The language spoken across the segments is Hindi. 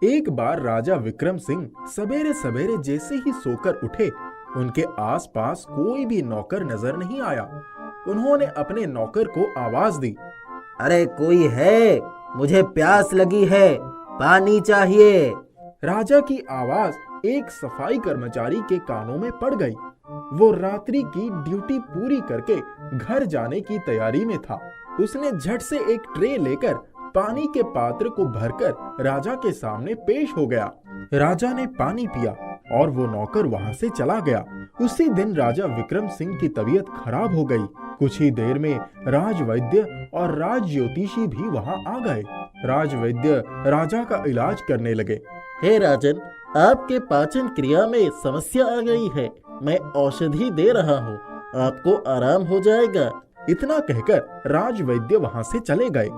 एक बार राजा विक्रम सिंह सवेरे सवेरे जैसे ही सोकर उठे, उनके आसपास कोई भी नौकर नजर नहीं आया। उन्होंने अपने नौकर को आवाज दी, अरे कोई है? मुझे प्यास लगी है, पानी चाहिए। राजा की आवाज एक सफाई कर्मचारी के कानों में पड़ गई। वो रात्रि की ड्यूटी पूरी करके घर जाने की तैयारी में था। उसने झट से एक ट्रे लेकर पानी के पात्र को भरकर राजा के सामने पेश हो गया। राजा ने पानी पिया और वो नौकर वहां से चला गया। उसी दिन राजा विक्रम सिंह की तबीयत खराब हो गई। कुछ ही देर में राजवैद्य और राज ज्योतिषी भी वहां आ गए। राजवैद्य राजा का इलाज करने लगे। हे राजन, आपके पाचन क्रिया में समस्या आ गई है। मैं औषधि दे रहा हूँ, आपको आराम हो जाएगा। इतना कहकर राजवैद्य वहां से चले गए।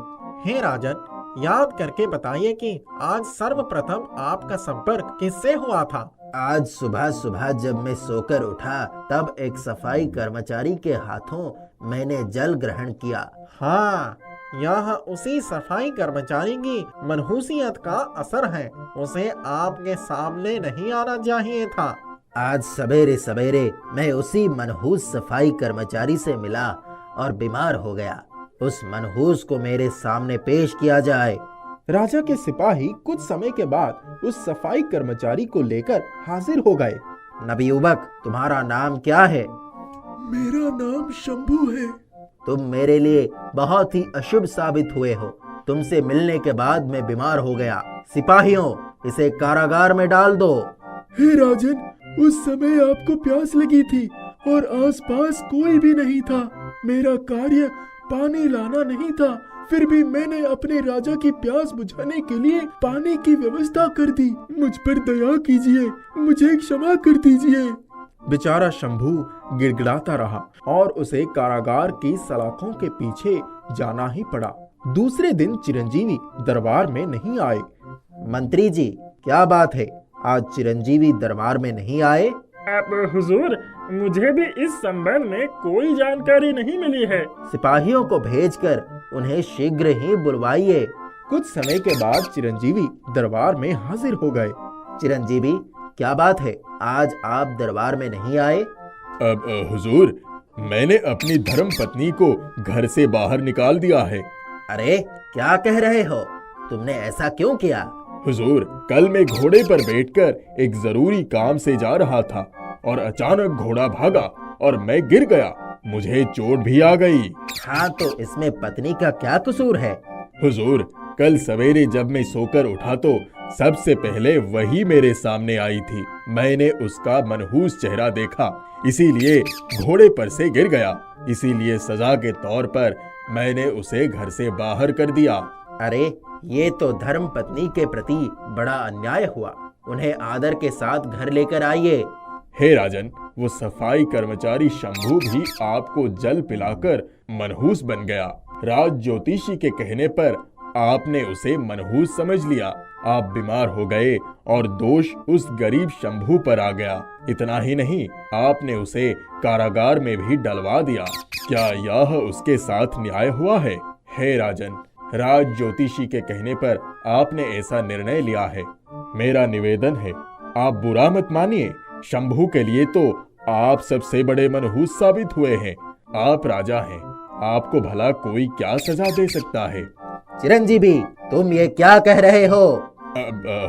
हे राजन, याद करके बताइए कि आज सर्वप्रथम आपका संपर्क किससे हुआ था? आज सुबह सुबह जब मैं सोकर उठा तब एक सफाई कर्मचारी के हाथों मैंने जल ग्रहण किया। हाँ, यह उसी सफाई कर्मचारी की मनहूसियत का असर है। उसे आपके सामने नहीं आना चाहिए था। आज सवेरे सवेरे मैं उसी मनहूस सफाई कर्मचारी से मिला और बीमार हो गया। उस मनहूस को मेरे सामने पेश किया जाए। राजा के सिपाही कुछ समय के बाद उस सफाई कर्मचारी को लेकर हाजिर हो गए। नवयुवक, तुम्हारा नाम क्या है? मेरा नाम शंभू है। तुम मेरे लिए बहुत ही अशुभ साबित हुए हो। तुमसे मिलने के बाद मैं बीमार हो गया। सिपाहियों, इसे कारागार में डाल दो। हे राजन, उस समय आपको प्यास लगी थी और आसपास कोई भी नहीं था। मेरा कार्य पानी लाना नहीं था, फिर भी मैंने अपने राजा की प्यास बुझाने के लिए पानी की व्यवस्था कर दी। मुझ पर दया कीजिए, मुझे क्षमा कर दीजिए। बेचारा शंभू गिड़गिड़ाता रहा और उसे कारागार की सलाखों के पीछे जाना ही पड़ा। दूसरे दिन चिरंजीवी दरबार में नहीं आए। मंत्री जी, क्या बात है? आज चिरंजीवी दरबार में नहीं आए? हुजूर, मुझे भी इस संबंध में कोई जानकारी नहीं मिली है। सिपाहियों को भेजकर उन्हें शीघ्र ही बुलवाइए। कुछ समय के बाद चिरंजीवी दरबार में हाजिर हो गए। चिरंजीवी, क्या बात है? आज आप दरबार में नहीं आए? अब हुजूर, मैंने अपनी धर्म पत्नी को घर से बाहर निकाल दिया है। अरे, क्या कह रहे हो? तुमने ऐसा क्यों किया? हुजूर, कल मैं घोड़े पर बैठकर एक जरूरी काम से जा रहा था और अचानक घोड़ा भागा और मैं गिर गया। मुझे चोट भी आ गई। हाँ, तो इसमें पत्नी का क्या कसूर है? हुजूर, कल सवेरे जब मैं सोकर उठा तो सबसे पहले वही मेरे सामने आई थी। मैंने उसका मनहूस चेहरा देखा, इसीलिए घोड़े पर से गिर गया। इसीलिए सजा के तौर पर मैंने उसे घर से बाहर कर दिया। अरे, ये तो धर्म पत्नी के प्रति बड़ा अन्याय हुआ। उन्हें आदर के साथ घर लेकर आइए। हे राजन, वो सफाई कर्मचारी शंभू भी आपको जल पिलाकर मनहूस बन गया। राज ज्योतिषी के कहने पर आपने उसे मनहूस समझ लिया। आप बीमार हो गए और दोष उस गरीब शंभू पर आ गया। इतना ही नहीं, आपने उसे कारागार में भी डलवा दिया। क्या यह उसके साथ न्याय हुआ है? हे राजन, राज ज्योतिषी के कहने पर आपने ऐसा निर्णय लिया है। मेरा निवेदन है, आप बुरा मत मानिए। शंभू के लिए तो आप सबसे बड़े मनहूस साबित हुए हैं। आप राजा हैं, आपको भला कोई क्या सजा दे सकता है? चिरंजीवी, तुम ये क्या कह रहे हो?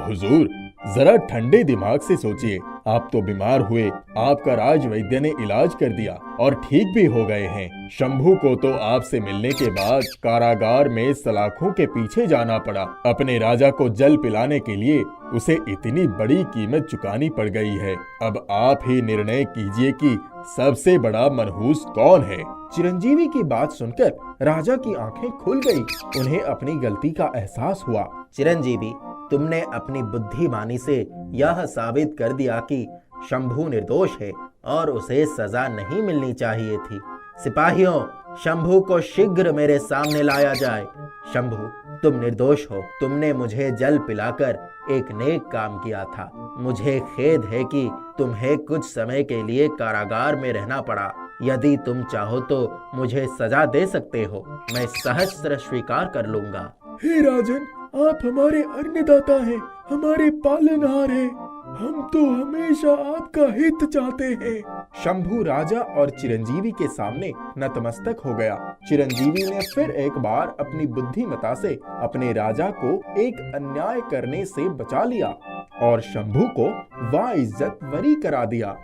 हुजूर, जरा ठंडे दिमाग से सोचिए। आप तो बीमार हुए, आपका राजवैद्य ने इलाज कर दिया और ठीक भी हो गए हैं। शंभू को तो आपसे मिलने के बाद कारागार में सलाखों के पीछे जाना पड़ा। अपने राजा को जल पिलाने के लिए उसे इतनी बड़ी कीमत चुकानी पड़ गई है। अब आप ही निर्णय कीजिए कि सबसे बड़ा मनहूस कौन है? चिरंजीवी की बात सुनकर राजा की आंखें खुल गई। उन्हें अपनी गलती का एहसास हुआ। चिरंजीवी, तुमने अपनी बुद्धिमानी से यह साबित कर दिया कि शंभू निर्दोष है और उसे सजा नहीं मिलनी चाहिए थी। सिपाहियों, शंभू को शीघ्र मेरे सामने लाया जाए। शंभू, तुम निर्दोष हो। तुमने मुझे जल पिलाकर एक नेक काम किया था। मुझे खेद है कि तुम्हें कुछ समय के लिए कारागार में रहना पड़ा। यदि तुम चाहो तो मुझे सजा दे सकते हो। मैं सहस्त्र स्वीकार कर लूंगा। हे राजन, आप हमारे अन्नदाता हैं। हमारे पालनहार हैं। हम तो हमेशा आपका हित चाहते हैं। शंभू राजा और चिरंजीवी के सामने नतमस्तक हो गया। चिरंजीवी ने फिर एक बार अपनी बुद्धिमता से अपने राजा को एक अन्याय करने से बचा लिया और शंभू को वाइज्जत वरी करा दिया।